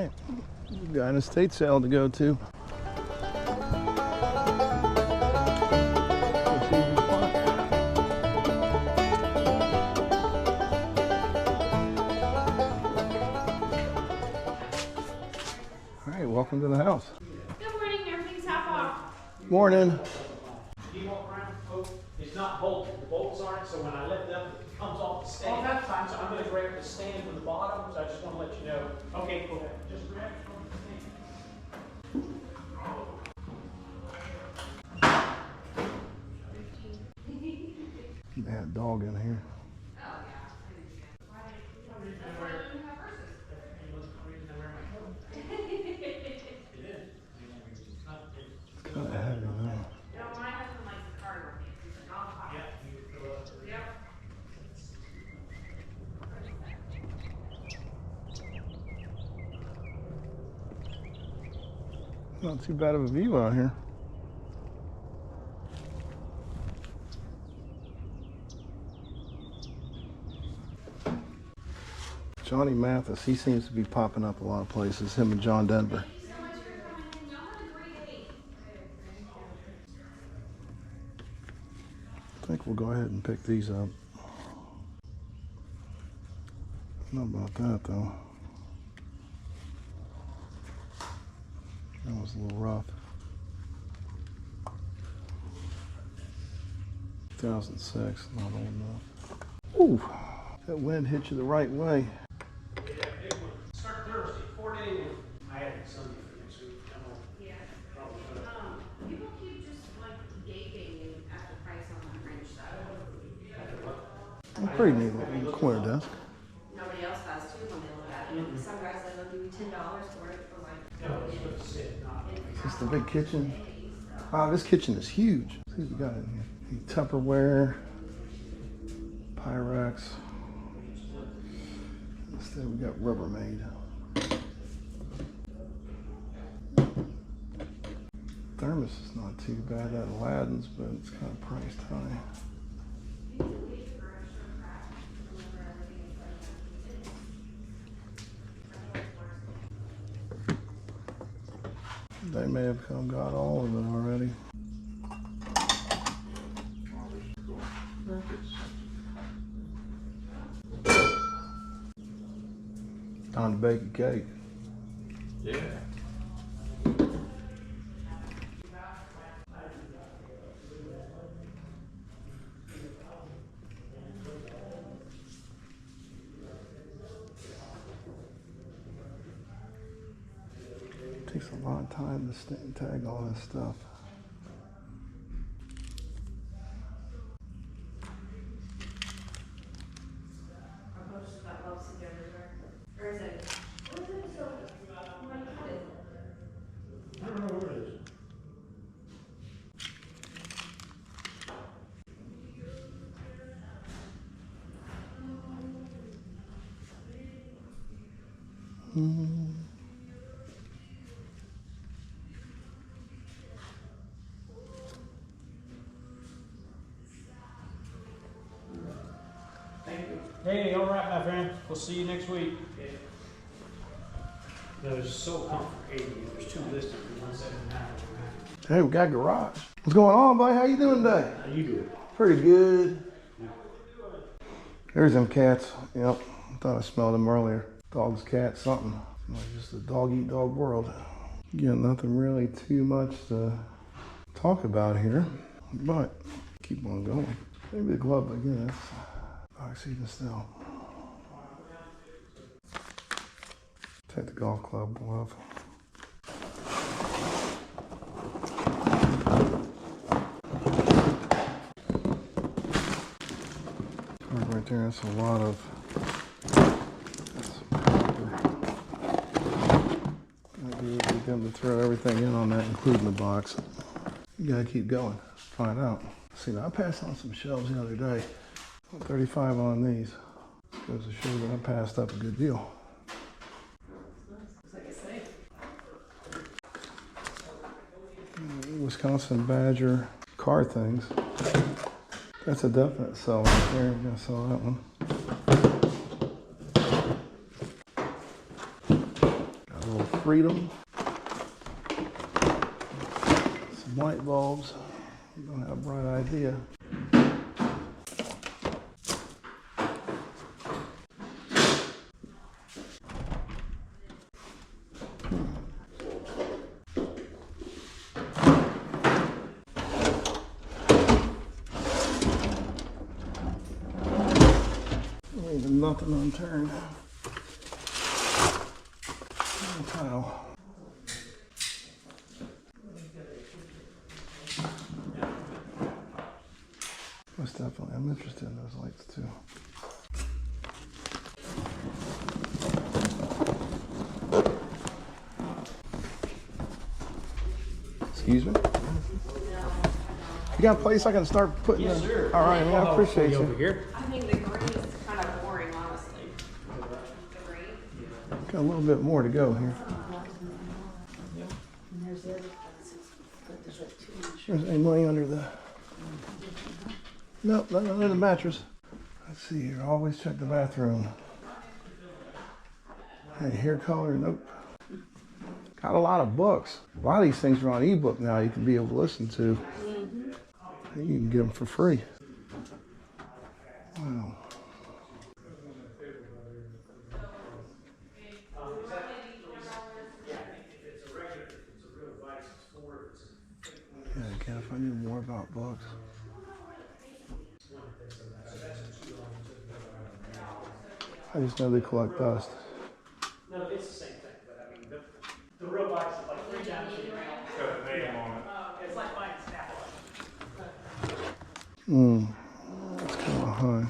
right, we've got an estate sale to go to. All right, welcome to the house. Good morning, everything's half off. Morning. You walk around, it's not bolted, the bolts aren't, so when I lift it up, it comes off the stand. Oh, that's fine, so I'm gonna grab the stand from the bottom, so I just wanna let you know. Okay, cool. Just grab it from the stand. They had a dog in here. It's kind of heavy, though. Not too bad of a view out here. Johnny Mathis, he seems to be popping up a lot of places, him and John Denver. I think we'll go ahead and pick these up. Not about that though. That was a little rough. 2006, not old enough. Ooh, that wind hit you the right way. Yeah, big one. Start Thursday, 4-day one. I had it Sunday for next week. Yeah. People keep just like gaping at the price on the French stuff. Pretty neat little corner desk. Nobody else has too when they look at it. Some guys say they'll give you $10 for it for like. No, it's supposed to sit, not. Is this the big kitchen? Wow, this kitchen is huge. Let's see what we got in here. Tupperware, Pyrex. Instead we got Rubbermaid. Thermos is not too bad. That Aladdin's, but it's kind of priced high. They may have got all of it already. Time to bake a cake. Yeah. It takes a long time to tag all this stuff. I don't know where it is. Thank you. Hey, all right, my friend. We'll see you next week. Okay. There's so complicated. There's two listed for 179. Hey, we got garage. What's going on, buddy? How you doing today? How you doing? Pretty good. There's them cats. Yep. I thought I smelled them earlier. Dogs, cats, something. It's just a dog-eat-dog world. Again, nothing really too much to talk about here, but keep on going. Maybe the glove, I guess. Oxygen still. Take the golf club glove. Right there, that's a lot of. Maybe we begin to throw everything in on that, including the box. You gotta keep going. Find out. See, now I passed on some shelves the other day. 35 on these. Goes to show that I passed up a good deal. Wisconsin Badger car things. That's a definite sell right there. I'm gonna sell that one. Got a little freedom. Some light bulbs. You don't have a bright idea. Leaving nothing unturned. Tile. Most definitely, I'm interested in those lights too. Excuse me? You got a place I can start putting Yes, in? sir. All right, man, I appreciate Over you. here. I think the green is kind of boring, honestly. The green. Got a little bit more to go here. There's any money under the... Nope, nothing under the mattress. Let's see here, always check the bathroom. Any hair color? Nope. Got a lot of books. A lot of these things are on ebook now you can be able to listen to. You can get them for free. Wow. Yeah, again, if I knew more about books. I just know they collect dust. No, it's the same thing, but I mean, the real bikes is like 3 times the amount. Got a name on it. It's like buying Snapple. That's kind of high.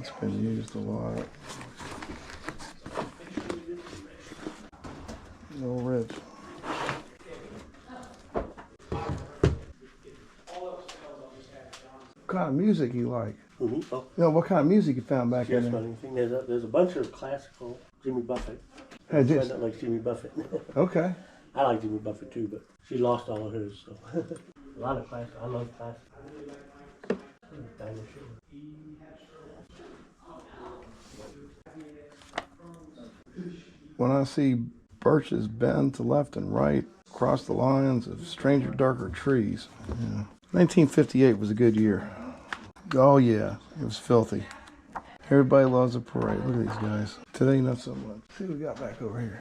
It's been used a lot. Little rich. What kind of music you like? Oh, You know, what kind of music you found back just in there? funny thing. There's a bunch of classical Jimmy Buffett. Hey, I just, don't like Jimmy Buffett. okay. I like Jimmy Buffett too, but she lost all of hers. So a lot of classical. I love classical. When I see birches bend to left and right across the lines of stranger darker trees. Yeah. 1958 was a good year. Oh yeah, it was filthy. Everybody loves a parade. Look at these guys. Today, not so much. See what we got back over here.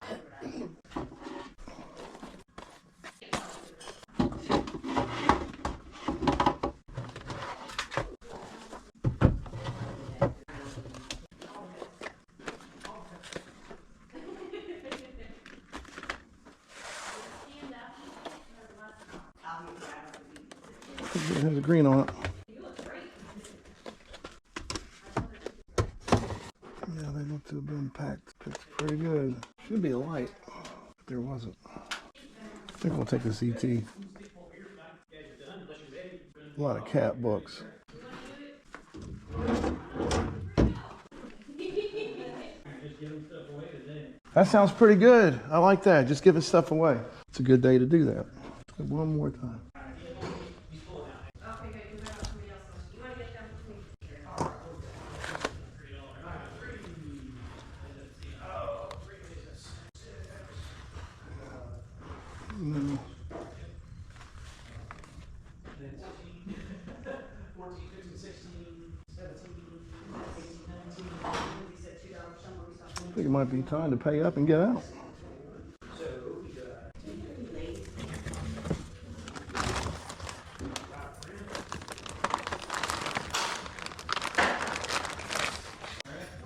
It has a green on it. Yeah, they look to have been packed. It's pretty good. Should be a light, but there wasn't. I think we'll take this ET. A lot of cat books. That sounds pretty good. I like that. Just giving stuff away. It's a good day to do that. One more time. Okay, good. We got somebody else. You want to get them between. No. 14, 15, 16, 17, 18, 19. He said $2 somewhere. We saw. I think it might be time to pay up and get out.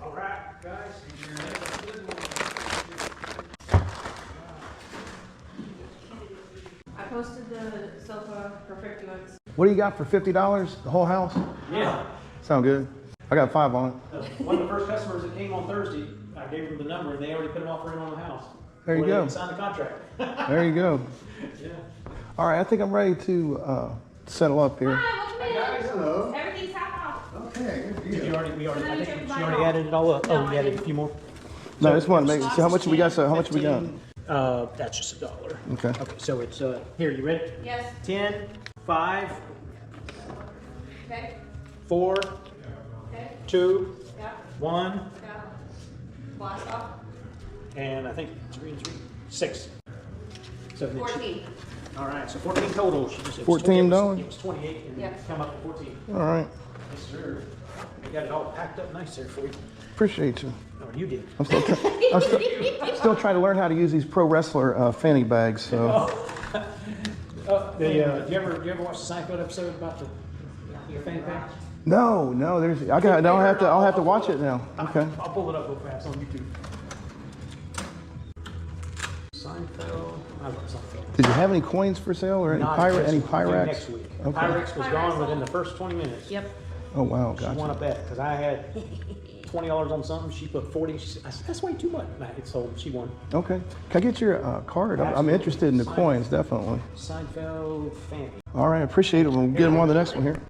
All right, guys. I posted the sofa for 50 bucks. What do you got for $50? The whole house? Yeah. Sound good? I got 5 on it. One of the first customers that came on Thursday, I gave them the number and they already put an offer in on the house. There you Before they go. even signed the contract. There you go. Yeah. All right, I think I'm ready to settle up here. Hi, welcome in. Hello. Everything's half off. Okay, good deal. I think she already added it all up. Oh, we added a few more. No, I just want to make see how much we got. So how much we got? That's just $1. Okay. Okay, so it's, here, you ready? Yes. 10, 5, Okay. 4, 2, Yep, 1, yep. Blast off. and I think 3 and 3, 6. 7 and 14. All right, so 14 total. She just, it was $14? 28, it was 28 and Yep. come up to 14. All right. Yes, sir. We got it all packed up nice there for you. Appreciate you. Oh, you did. I'm still trying to learn how to use these pro wrestler fanny bags. So Do you ever watch the Seinfeld episode about the fanny pack? no, I'll have to watch it now. Okay. I'll pull it up real fast on YouTube. Seinfeld. I love Seinfeld. Did you have any coins for sale or any Not Pyrex? this Any week. Pyrex? Next week. Okay. Pyrex was Pyrex gone sold. within the first 20 minutes. Yep. Oh wow, She won a gotcha. bet because I had $20 on something. She put 40. I said, that's way too much. Nah, it sold. She won. Okay. Can I get your card? I'm Absolutely. interested in the coins, definitely. Seinfeld fanny. All right, appreciate it. We'll get them on the next one here.